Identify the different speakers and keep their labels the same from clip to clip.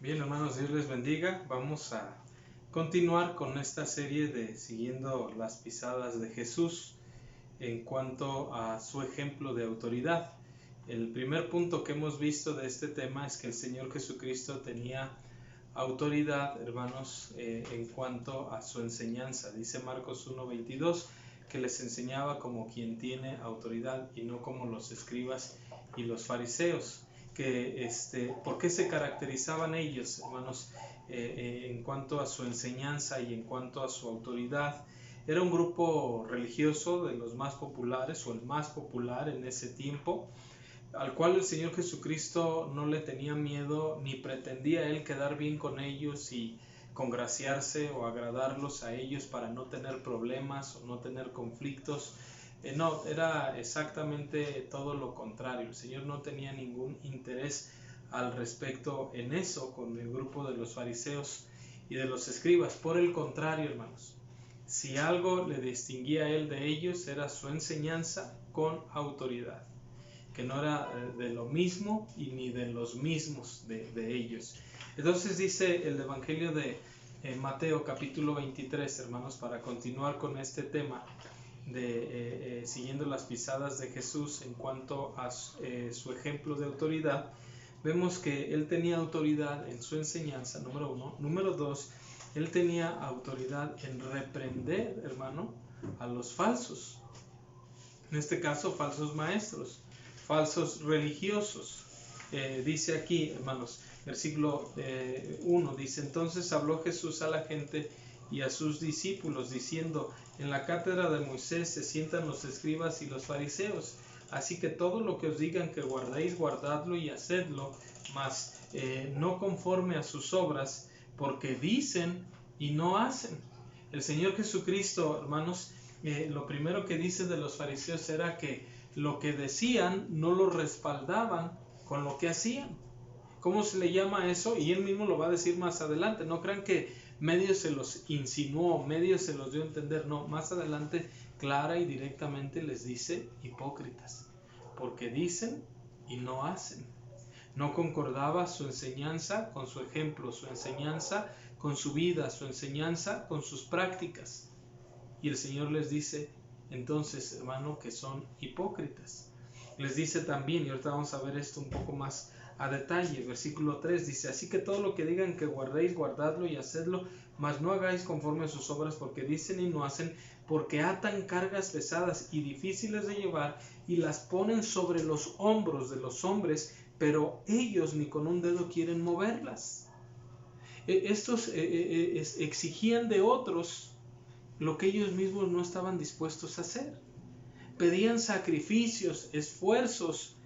Speaker 1: Bien, hermanos, Dios les bendiga. Vamos a continuar con esta serie de siguiendo las pisadas de Jesús en cuanto a su ejemplo de autoridad. El primer punto que hemos visto de este tema es que el Señor Jesucristo tenía autoridad, hermanos, en cuanto a su enseñanza. Dice Marcos 1:22 que les enseñaba como quien tiene autoridad y no como los escribas y los fariseos. ¿Por qué se caracterizaban ellos, hermanos, en cuanto a su enseñanza y en cuanto a su autoridad? Era un grupo religioso de los más populares o el más popular en ese tiempo, al cual el Señor Jesucristo no le tenía miedo ni pretendía él quedar bien con ellos y congraciarse o agradarlos a ellos para no tener problemas o no tener conflictos. No, era exactamente todo lo contrario. El Señor no tenía ningún interés al respecto en eso con el grupo de los fariseos y de los escribas. Por el contrario, hermanos, si algo le distinguía a él de ellos era su enseñanza con autoridad, que no era de lo mismo y ni de los mismos de ellos. Entonces dice el Evangelio de Mateo capítulo 23, hermanos, para continuar con este tema de siguiendo las pisadas de Jesús en cuanto a su ejemplo de autoridad. Vemos que él tenía autoridad en su enseñanza, número uno. Número dos, él tenía autoridad en reprender, hermano, a los falsos. En este caso, falsos maestros, falsos religiosos. Dice aquí, hermanos, versículo 1, dice: entonces habló Jesús a la gente y a sus discípulos, diciendo: en la cátedra de Moisés se sientan los escribas y los fariseos, así que todo lo que os digan que guardéis, guardadlo y hacedlo, mas no conforme a sus obras, porque dicen y no hacen. El Señor Jesucristo, hermanos, lo primero que dice de los fariseos era que lo que decían no lo respaldaban con lo que hacían. ¿Cómo se le llama eso? Y él mismo lo va a decir más adelante. No crean que medio se los insinuó, medio se los dio a entender. No, más adelante clara y directamente les dice: hipócritas, porque dicen y no hacen. No concordaba su enseñanza con su ejemplo, su enseñanza con su vida, su enseñanza con sus prácticas. Y el Señor les dice entonces, hermano, que son hipócritas. Les dice también, y ahorita vamos a ver esto un poco más a detalle, versículo 3 dice: así que todo lo que digan que guardéis, guardadlo y hacedlo, mas no hagáis conforme a sus obras, porque dicen y no hacen, porque atan cargas pesadas y difíciles de llevar y las ponen sobre los hombros de los hombres, pero ellos ni con un dedo quieren moverlas. Estos exigían de otros lo que ellos mismos no estaban dispuestos a hacer. Pedían sacrificios, esfuerzos,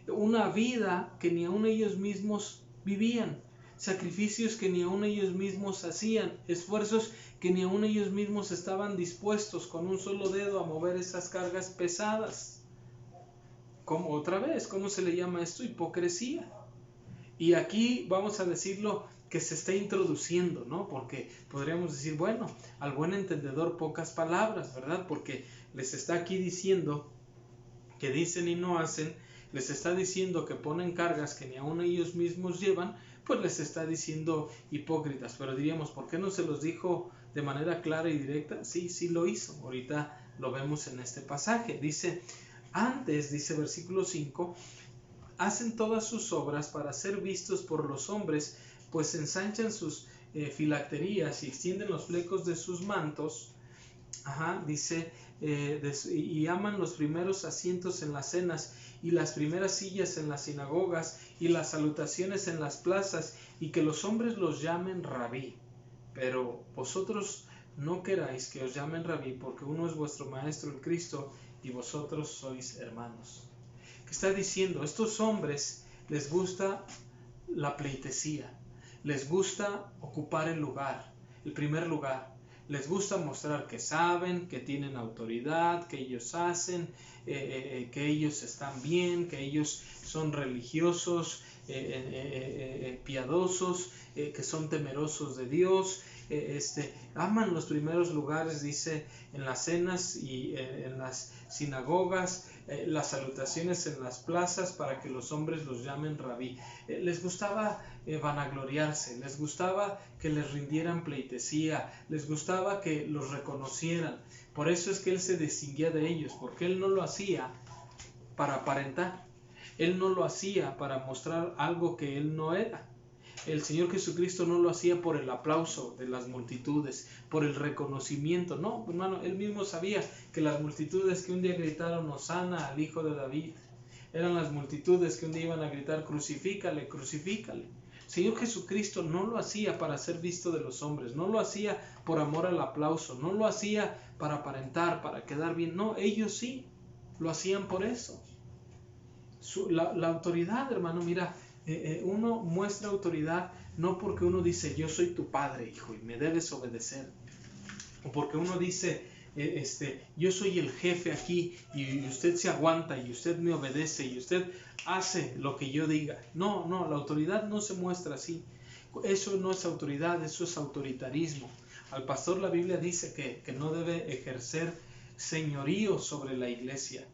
Speaker 1: una vida que ni aun ellos mismos vivían, sacrificios que ni aun ellos mismos hacían, esfuerzos que ni aun ellos mismos estaban dispuestos con un solo dedo a mover esas cargas pesadas. Otra vez, ¿cómo se le llama esto? Hipocresía. Y aquí vamos a decirlo que se está introduciendo, ¿no? Porque podríamos decir, bueno, al buen entendedor pocas palabras, ¿verdad? Porque les está aquí diciendo que dicen y no hacen, les está diciendo que ponen cargas que ni aun ellos mismos llevan, pues les está diciendo hipócritas. Pero diríamos, ¿por qué no se los dijo de manera clara y directa? Sí, sí lo hizo. Ahorita lo vemos en este pasaje. Dice, antes, dice versículo 5, hacen todas sus obras para ser vistos por los hombres, pues ensanchan sus filacterías y extienden los flecos de sus mantos. Dice, y aman los primeros asientos en las cenas y las primeras sillas en las sinagogas y las salutaciones en las plazas, y que los hombres los llamen rabí. Pero vosotros no queráis que os llamen rabí, porque uno es vuestro maestro, el Cristo, y vosotros sois hermanos. ¿Qué está diciendo? Estos hombres les gusta la pleitesía, les gusta ocupar el lugar, el primer lugar. Les gusta mostrar que saben, que tienen autoridad, que ellos hacen, que ellos están bien, que ellos son religiosos, piadosos, que son temerosos de Dios, aman los primeros lugares, dice, en las cenas y en las sinagogas, las salutaciones en las plazas para que los hombres los llamen rabí. Les gustaba vanagloriarse, les gustaba que les rindieran pleitesía, les gustaba que los reconocieran. Por eso es que él se distinguía de ellos, porque él no lo hacía para aparentar, él no lo hacía para mostrar algo que él no era. El Señor Jesucristo no lo hacía por el aplauso de las multitudes, por el reconocimiento. No, hermano, él mismo sabía que las multitudes que un día gritaron Hosana al Hijo de David, eran las multitudes que un día iban a gritar crucifícale, crucifícale. El Señor Jesucristo no lo hacía para ser visto de los hombres, no lo hacía por amor al aplauso, no lo hacía para aparentar, para quedar bien. No, ellos sí, lo hacían por eso. La autoridad, hermano, mira, uno muestra autoridad no porque uno dice yo soy tu padre, hijo, y me debes obedecer, o porque uno dice yo soy el jefe aquí y usted se aguanta y usted me obedece y usted hace lo que yo diga. No, la autoridad no se muestra así. Eso no es autoridad, eso es autoritarismo. Al pastor la Biblia dice que no debe ejercer señorío sobre la iglesia,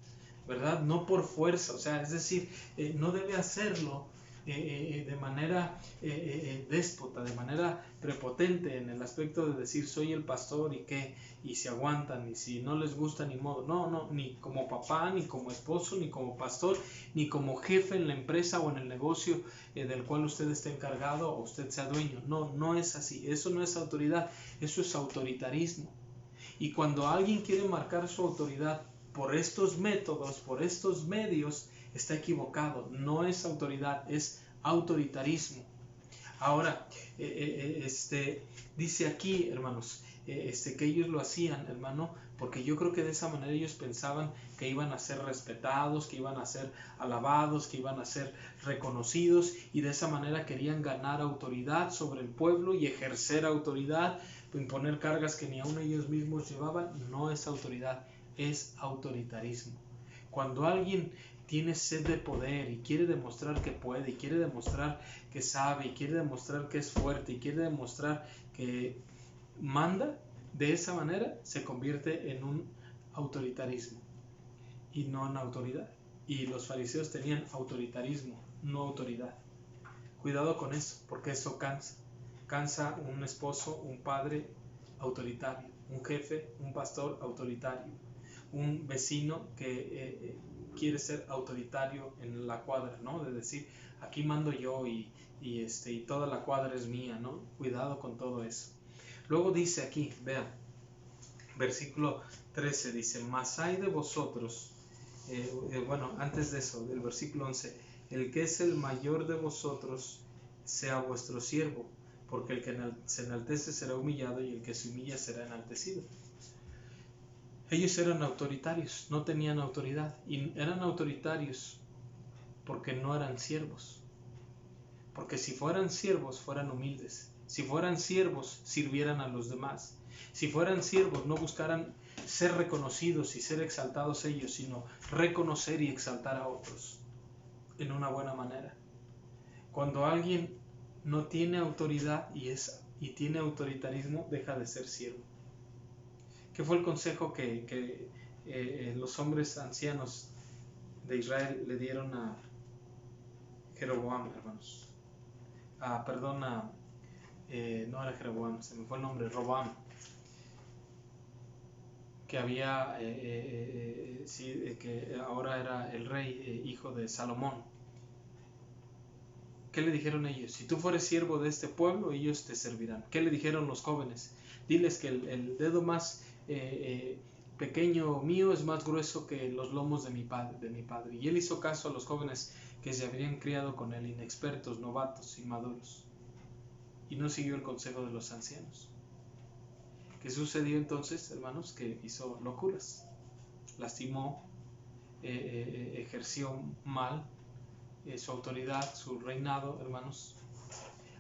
Speaker 1: ¿verdad? No por fuerza, o sea, es decir, no debe hacerlo de manera déspota, de manera prepotente, en el aspecto de decir soy el pastor y qué, y se aguantan, y si no les gusta ni modo. No, ni como papá, ni como esposo, ni como pastor, ni como jefe en la empresa o en el negocio del cual usted esté encargado o usted sea dueño. No es así, eso no es autoridad, eso es autoritarismo. Y cuando alguien quiere marcar su autoridad por estos métodos, por estos medios, está equivocado. No es autoridad, es autoritarismo. Ahora, dice aquí, hermanos, que ellos lo hacían, hermano, porque yo creo que de esa manera ellos pensaban que iban a ser respetados, que iban a ser alabados, que iban a ser reconocidos, y de esa manera querían ganar autoridad sobre el pueblo y ejercer autoridad, imponer cargas que ni aun ellos mismos llevaban. No es autoridad, es autoritarismo. Cuando alguien tiene sed de poder y quiere demostrar que puede, y quiere demostrar que sabe, y quiere demostrar que es fuerte, y quiere demostrar que manda, de esa manera se convierte en un autoritarismo y no en autoridad. Y los fariseos tenían autoritarismo, no autoridad. Cuidado con eso, porque eso cansa. Cansa un esposo, un padre autoritario, un jefe, un pastor autoritario, un vecino que quiere ser autoritario en la cuadra, ¿no? De decir, aquí mando yo y toda la cuadra es mía, ¿no? Cuidado con todo eso. Luego dice aquí, vean, versículo 13 dice, mas hay de vosotros, antes de eso, del versículo 11, el que es el mayor de vosotros sea vuestro siervo, porque el que se enaltece será humillado y el que se humilla será enaltecido. Ellos eran autoritarios, no tenían autoridad, y eran autoritarios porque no eran siervos. Porque si fueran siervos, fueran humildes. Si fueran siervos, sirvieran a los demás. Si fueran siervos, no buscaran ser reconocidos y ser exaltados ellos, sino reconocer y exaltar a otros en una buena manera. Cuando alguien no tiene autoridad y tiene autoritarismo, deja de ser siervo. ¿Qué fue el consejo que los hombres ancianos de Israel le dieron a Jeroboam, hermanos? No era Jeroboam, se me fue el nombre, Roboam, que había, que ahora era el rey, hijo de Salomón. ¿Qué le dijeron ellos? Si tú fueres siervo de este pueblo, ellos te servirán. ¿Qué le dijeron los jóvenes? Diles que el dedo más pequeño mío es más grueso que los lomos de mi padre. Y él hizo caso a los jóvenes que se habían criado con él, inexpertos, novatos, inmaduros. Y no siguió el consejo de los ancianos. ¿Qué sucedió entonces, hermanos? Que hizo locuras. Lastimó, ejerció mal su autoridad, su reinado, hermanos.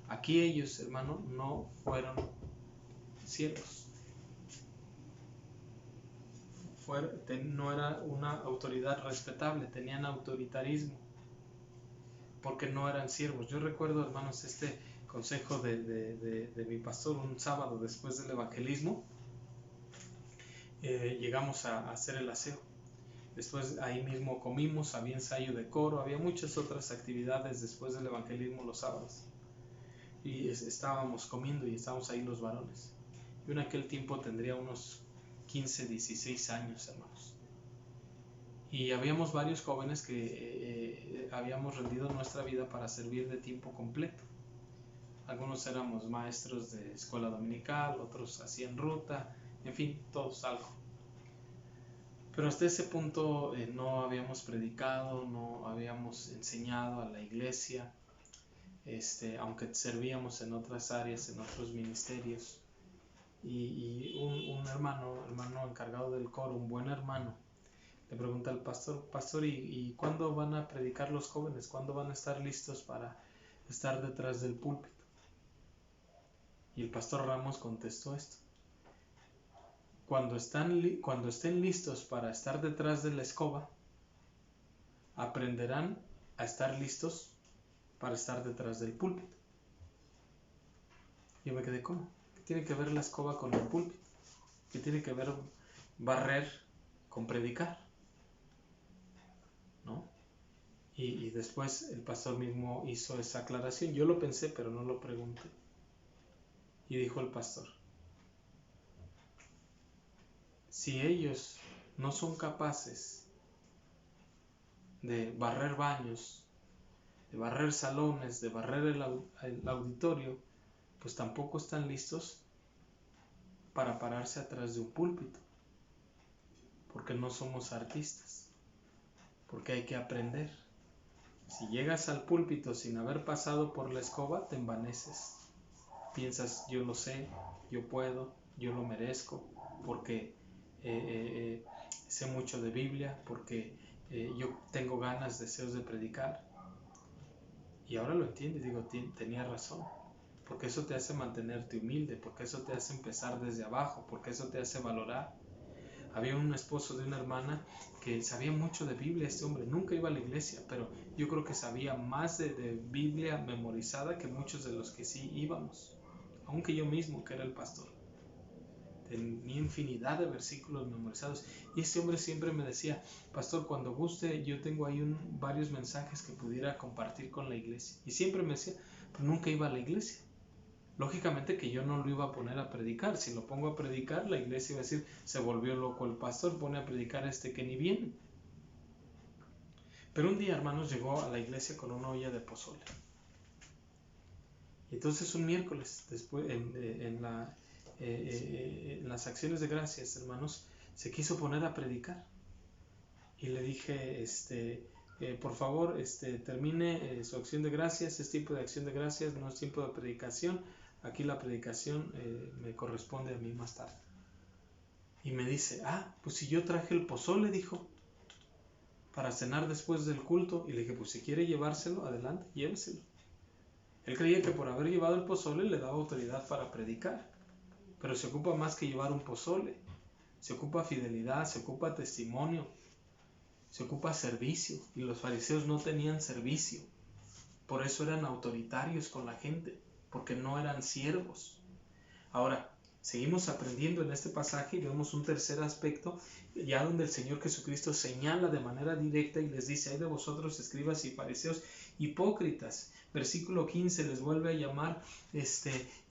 Speaker 1: Aquí ellos, hermanos, no fueron siervos. No era una autoridad respetable, tenían autoritarismo. porque no eran siervos. Yo recuerdo, hermanos, este consejo de mi pastor un sábado después del evangelismo. Llegamos a hacer el aseo. Después ahí mismo comimos, había ensayo de coro, había muchas otras actividades después del evangelismo los sábados. Y estábamos comiendo y estábamos ahí los varones. Yo en aquel tiempo tendría unos 15, 16 años, hermanos. Y habíamos varios jóvenes que habíamos rendido nuestra vida para servir de tiempo completo. Algunos éramos maestros de escuela dominical, otros hacían ruta, en fin, todos algo. Pero hasta ese punto no habíamos predicado, no habíamos enseñado a la iglesia, aunque servíamos en otras áreas, en otros ministerios. Y un hermano encargado del coro, un buen hermano, le pregunta al pastor, ¿y cuándo van a predicar los jóvenes? ¿Cuándo van a estar listos para estar detrás del púlpito? Y el pastor Ramos contestó esto: cuando estén listos para estar detrás de la escoba, aprenderán a estar listos para estar detrás del púlpito. Yo me quedé, ¿cómo? ¿Qué tiene que ver la escoba con el púlpito? ¿Qué tiene que ver barrer con predicar? ¿No? Y después el pastor mismo hizo esa aclaración. Yo lo pensé, pero no lo pregunté. Y dijo el pastor: si ellos no son capaces de barrer baños, de barrer salones, de barrer el auditorio, pues tampoco están listos para pararse atrás de un púlpito, porque no somos artistas, porque hay que aprender. Si llegas al púlpito sin haber pasado por la escoba, te envaneces. Piensas, yo lo sé, yo puedo, yo lo merezco, porque sé mucho de Biblia, porque yo tengo ganas, deseos de predicar. Y ahora lo entiendo y digo, tenía razón, porque eso te hace mantenerte humilde, porque eso te hace empezar desde abajo, porque eso te hace valorar. Había un esposo de una hermana que sabía mucho de Biblia. Este hombre nunca iba a la iglesia, pero yo creo que sabía más de Biblia memorizada que muchos de los que sí íbamos, aunque yo mismo, que era el pastor. Tenía infinidad de versículos memorizados. Y este hombre siempre me decía: pastor, cuando guste, yo tengo ahí varios mensajes que pudiera compartir con la iglesia. Y siempre me decía, pero nunca iba a la iglesia. Lógicamente que yo no lo iba a poner a predicar. Si lo pongo a predicar, la iglesia iba a decir: se volvió loco el pastor, pone a predicar a este que ni viene. Pero un día, hermanos, llegó a la iglesia con una olla de pozole. Y entonces un miércoles, después en las acciones de gracias, hermanos, se quiso poner a predicar. Y le dije, por favor, termine su acción de gracias. Es tiempo de acción de gracias, no es tiempo de predicación. Aquí la predicación me corresponde a mí más tarde. Y me dice, pues si yo traje el pozole, dijo, para cenar después del culto. Y le dije, pues si quiere llevárselo, adelante, lléveselo. Él creía que por haber llevado el pozole le daba autoridad para predicar. Pero se ocupa más que llevar un pozole. Se ocupa fidelidad, se ocupa testimonio, se ocupa servicio. Y los fariseos no tenían servicio. Por eso eran autoritarios con la gente, porque no eran siervos. Ahora, seguimos aprendiendo en este pasaje y vemos un tercer aspecto, ya donde el Señor Jesucristo señala de manera directa y les dice: ay de vosotros, escribas y fariseos, hipócritas. Versículo 15 les vuelve a llamar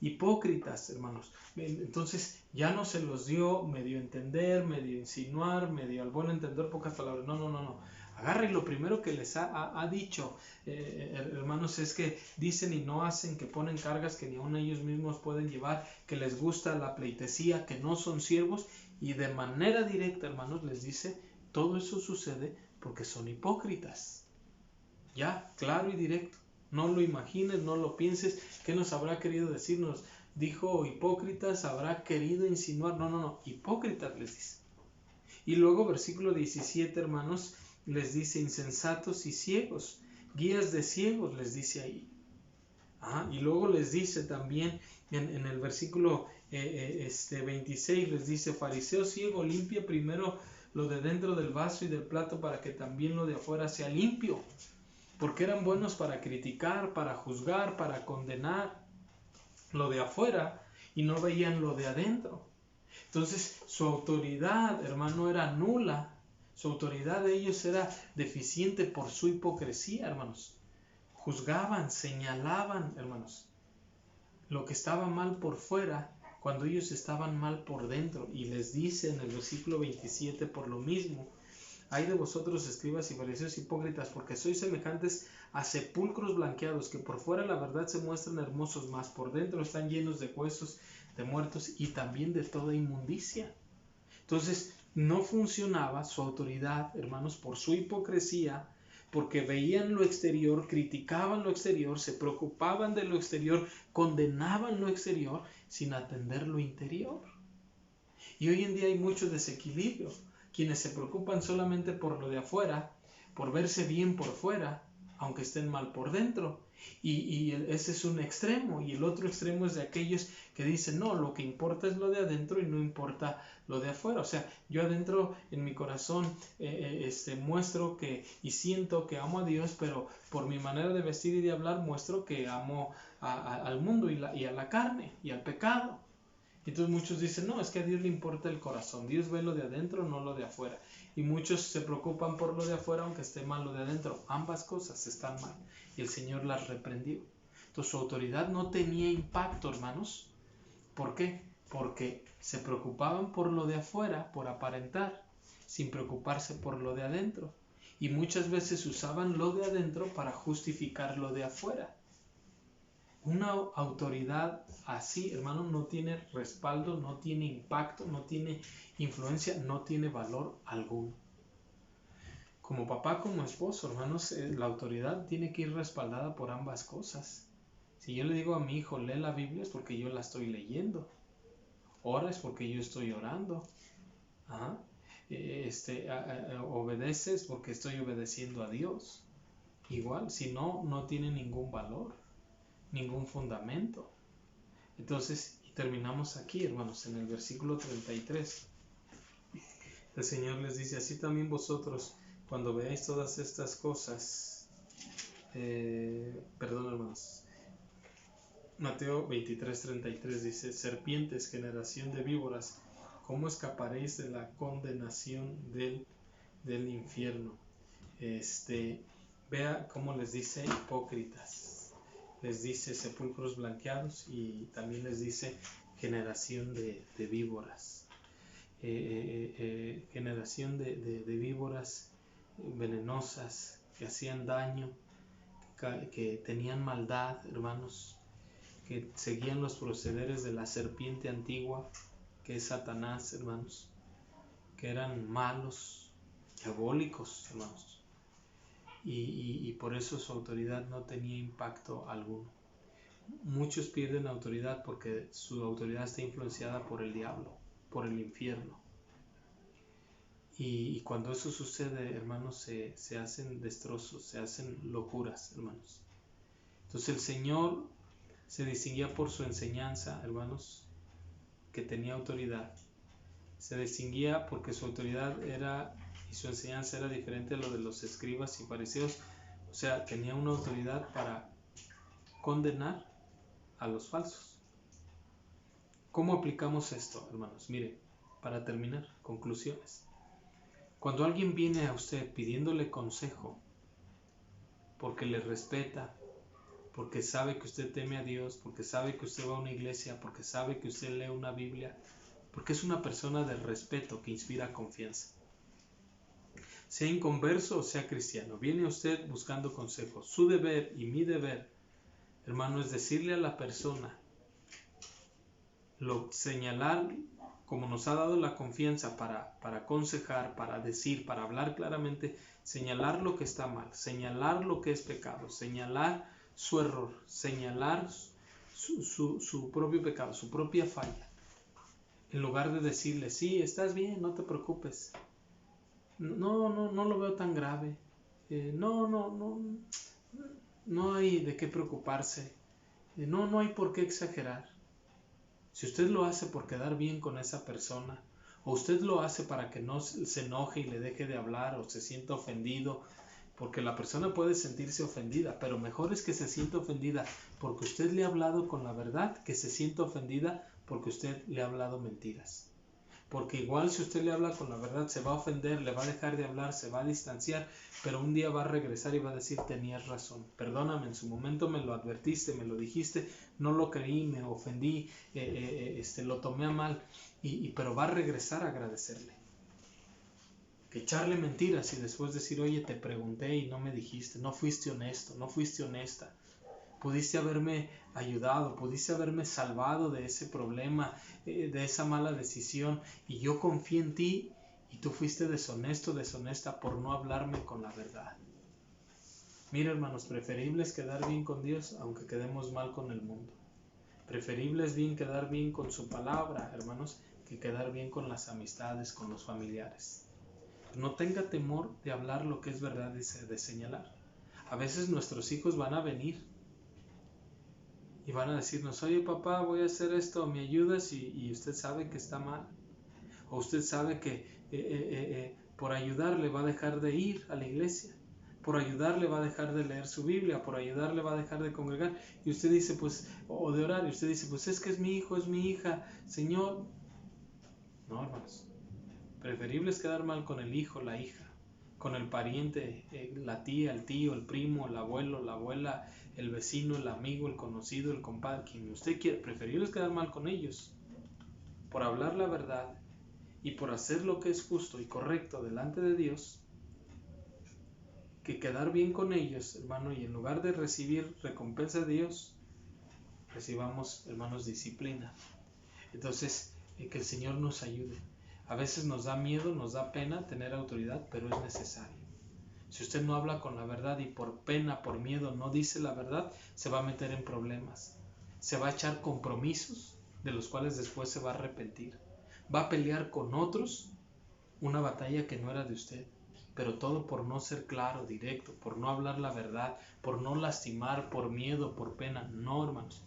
Speaker 1: hipócritas, hermanos. Entonces ya no se los dio medio entender, medio insinuar, medio al buen entender, pocas palabras. No. Agarra, y lo primero que les ha dicho, hermanos, es que dicen y no hacen, que ponen cargas que ni aun ellos mismos pueden llevar, que les gusta la pleitesía, que no son siervos. Y de manera directa, hermanos, les dice: todo eso sucede porque son hipócritas. Ya, claro y directo. No lo imagines, no lo pienses. ¿Qué nos habrá querido decir? Nos dijo hipócritas, habrá querido insinuar. No, hipócritas les dice. Y luego versículo 17, hermanos, les dice: insensatos y ciegos, guías de ciegos, les dice ahí. Y luego les dice también en el versículo 26, les dice: fariseo ciego, limpia primero lo de dentro del vaso y del plato, para que también lo de afuera sea limpio. porque eran buenos para criticar, para juzgar, para condenar lo de afuera y no veían lo de adentro. Entonces su autoridad, hermano, era nula. Su autoridad de ellos era deficiente por su hipocresía, hermanos. Juzgaban, señalaban, hermanos, lo que estaba mal por fuera cuando ellos estaban mal por dentro. Y les dice en el versículo 27 por lo mismo: ay de vosotros, escribas y fariseos hipócritas, porque sois semejantes a sepulcros blanqueados, que por fuera la verdad se muestran hermosos, mas por dentro están llenos de huesos de muertos y también de toda inmundicia. Entonces no funcionaba su autoridad, hermanos, por su hipocresía, porque veían lo exterior, criticaban lo exterior, se preocupaban de lo exterior, condenaban lo exterior sin atender lo interior. Y hoy en día hay mucho desequilibrio. Quienes se preocupan solamente por lo de afuera, por verse bien por fuera, aunque estén mal por dentro. Y ese es un extremo. Y el otro extremo es de aquellos que dicen, no, lo que importa es lo de adentro y no importa lo de afuera. O sea, yo adentro en mi corazón muestro que y siento que amo a Dios, pero por mi manera de vestir y de hablar muestro que amo al mundo y a la carne y al pecado. Entonces muchos dicen, no, es que a Dios le importa el corazón. Dios ve lo de adentro, no lo de afuera. Y muchos se preocupan por lo de afuera, aunque esté mal lo de adentro. Ambas cosas están mal. Y el Señor las reprendió. Entonces su autoridad no tenía impacto, hermanos. ¿Por qué? Porque se preocupaban por lo de afuera, por aparentar, sin preocuparse por lo de adentro. Y muchas veces usaban lo de adentro para justificar lo de afuera. Una autoridad así, hermano, no tiene respaldo, no tiene impacto, no tiene influencia, no tiene valor alguno. Como papá, como esposo, hermanos, la autoridad tiene que ir respaldada por ambas cosas. Si yo le digo a mi hijo, lee la Biblia, es porque yo la estoy leyendo. Ora es porque yo estoy orando. Obedece es porque estoy obedeciendo a Dios. Igual, si no, no tiene ningún valor, ningún fundamento. Entonces, y terminamos aquí, hermanos, en el versículo 33. El Señor les dice, así también vosotros, cuando veáis todas estas cosas, hermanos, Mateo 23:33 dice, serpientes, generación de víboras, ¿cómo escaparéis de la condenación del infierno? Vea cómo les dice hipócritas, les dice sepulcros blanqueados y también les dice generación de víboras. Generación de víboras venenosas que hacían daño, que tenían maldad, hermanos, que seguían los procederes de la serpiente antigua, que es Satanás, hermanos, que eran malos, diabólicos, hermanos. Y por eso su autoridad no tenía impacto alguno. Muchos pierden autoridad porque su autoridad está influenciada por el diablo, por el infierno. Y cuando eso sucede, hermanos, se hacen destrozos, se hacen locuras, hermanos. Entonces el Señor se distinguía por su enseñanza, hermanos, que tenía autoridad. Se distinguía porque su autoridad y su enseñanza era diferente a lo de los escribas y fariseos. O sea, tenía una autoridad para condenar a los falsos. ¿Cómo aplicamos esto, hermanos? Mire, para terminar, conclusiones. Cuando alguien viene a usted pidiéndole consejo, porque le respeta, porque sabe que usted teme a Dios, porque sabe que usted va a una iglesia, porque sabe que usted lee una Biblia, porque es una persona de respeto que inspira confianza. Sea inconverso o sea cristiano, viene usted buscando consejo. Su deber y mi deber, hermano, es decirle a la persona, señalar, como nos ha dado la confianza para aconsejar, para decir, para hablar claramente, señalar lo que está mal, señalar lo que es pecado, señalar su error, señalar su propio pecado, su propia falla. En lugar de decirle, sí, estás bien, no te preocupes. No lo veo tan grave. No hay de qué preocuparse. No hay por qué exagerar. Si usted lo hace por quedar bien con esa persona, o usted lo hace para que no se enoje y le deje de hablar, o se sienta ofendido, Porque la persona puede sentirse ofendida, pero mejor es que se sienta ofendida porque usted le ha hablado con la verdad, que se sienta ofendida porque usted le ha hablado mentiras. Porque igual si usted le habla con la verdad, se va a ofender, le va a dejar de hablar, se va a distanciar, pero un día va a regresar y va a decir: tenías razón, perdóname, en su momento me lo advertiste, me lo dijiste, no lo creí, me ofendí, lo tomé a mal, pero va a regresar a agradecerle. Que echarle mentiras y después decir: oye, te pregunté y no me dijiste, no fuiste honesto, no fuiste honesta. Pudiste haberme ayudado, pudiste haberme salvado de ese problema, de esa mala decisión, y yo confié en ti y tú fuiste deshonesto, deshonesta por no hablarme con la verdad. Mira, hermanos, preferible es quedar bien con Dios aunque quedemos mal con el mundo. Preferible es bien quedar bien con su palabra, hermanos, que quedar bien con las amistades, con los familiares. No tenga temor de hablar lo que es verdad y de señalar. A veces nuestros hijos van a venir y van a decirnos: oye papá, voy a hacer esto, ¿me ayudas? Y usted sabe que está mal. O usted sabe que por ayudarle va a dejar de ir a la iglesia. Por ayudarle va a dejar de leer su Biblia. Por ayudarle va a dejar de congregar. Y usted dice, pues, o de orar. Y usted dice, pues es que es mi hijo, es mi hija. Señor. No, hermanos. Preferible es quedar mal con el hijo, la hija, con el pariente, la tía, el tío, el primo, el abuelo, la abuela, el vecino, el amigo, el conocido, el compadre, quien usted quiera. Preferible es quedar mal con ellos por hablar la verdad y por hacer lo que es justo y correcto delante de Dios, que quedar bien con ellos, hermano, y en lugar de recibir recompensa de Dios, recibamos, hermanos, disciplina. Entonces, que el Señor nos ayude. A veces nos da miedo, nos da pena tener autoridad, pero es necesario. Si usted no habla con la verdad y por pena, por miedo no dice la verdad, se va a meter en problemas. Se va a echar compromisos de los cuales después se va a arrepentir. Va a pelear con otros una batalla que no era de usted, pero todo por no ser claro, directo, por no hablar la verdad, por no lastimar, por miedo, por pena. No, hermanos.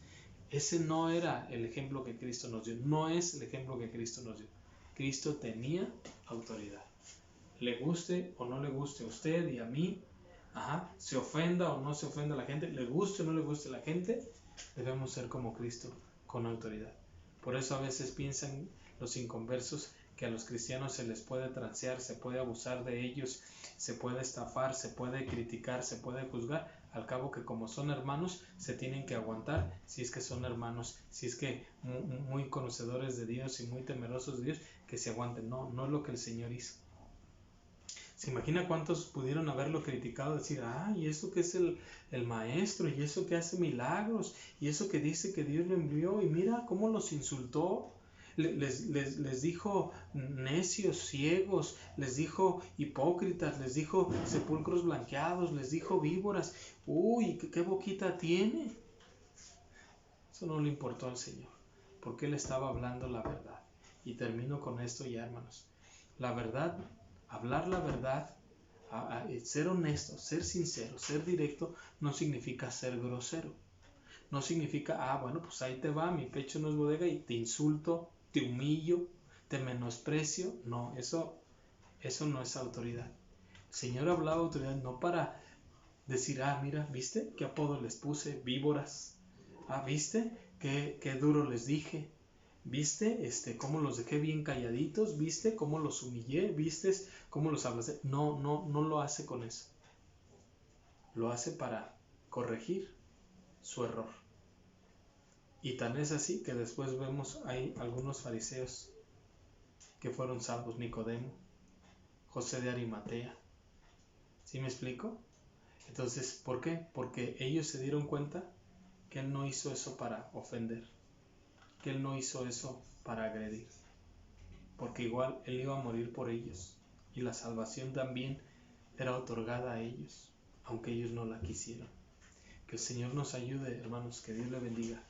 Speaker 1: Ese no era el ejemplo que Cristo nos dio. No es el ejemplo que Cristo nos dio. Cristo tenía autoridad. Le guste o no le guste a usted y a mí, se ofenda o no se ofenda a la gente, le guste o no le guste a la gente, debemos ser como Cristo, con autoridad. Por eso a veces piensan los inconversos que a los cristianos se les puede transear, se puede abusar de ellos, se puede estafar, se puede criticar, se puede juzgar. Al cabo que como son hermanos se tienen que aguantar, si es que son hermanos, si es que muy conocedores de Dios y muy temerosos de Dios, que se aguanten. No, no es lo que el Señor hizo. ¿Se imagina cuántos pudieron haberlo criticado? Decir: y eso que es el maestro, y eso que hace milagros, y eso que dice que Dios lo envió, y mira cómo los insultó. Les dijo necios, ciegos, les dijo hipócritas, les dijo sepulcros blanqueados, les dijo víboras. Uy, qué boquita tiene. Eso no le importó al Señor, porque Él estaba hablando la verdad. Y termino con esto ya, hermanos. La verdad, hablar la verdad, ser honesto, ser sincero, ser directo, no significa ser grosero. No significa: bueno, pues ahí te va, mi pecho no es bodega y te insulto, te humillo, te menosprecio. No, eso no es autoridad. El Señor hablaba autoridad no para decir: mira, ¿viste qué apodo les puse? Víboras. ¿Viste qué duro les dije? ¿Viste cómo los dejé bien calladitos? ¿Viste cómo los humillé? ¿Viste cómo los abracé? No lo hace con eso. Lo hace para corregir su error. Y tan es así que después vemos hay algunos fariseos que fueron salvos: Nicodemo, José de Arimatea. ¿Sí me explico? Entonces, ¿por qué? Porque ellos se dieron cuenta que Él no hizo eso para ofender, que Él no hizo eso para agredir, porque igual Él iba a morir por ellos y la salvación también era otorgada a ellos, aunque ellos no la quisieran. Que el Señor nos ayude, hermanos, que Dios le bendiga.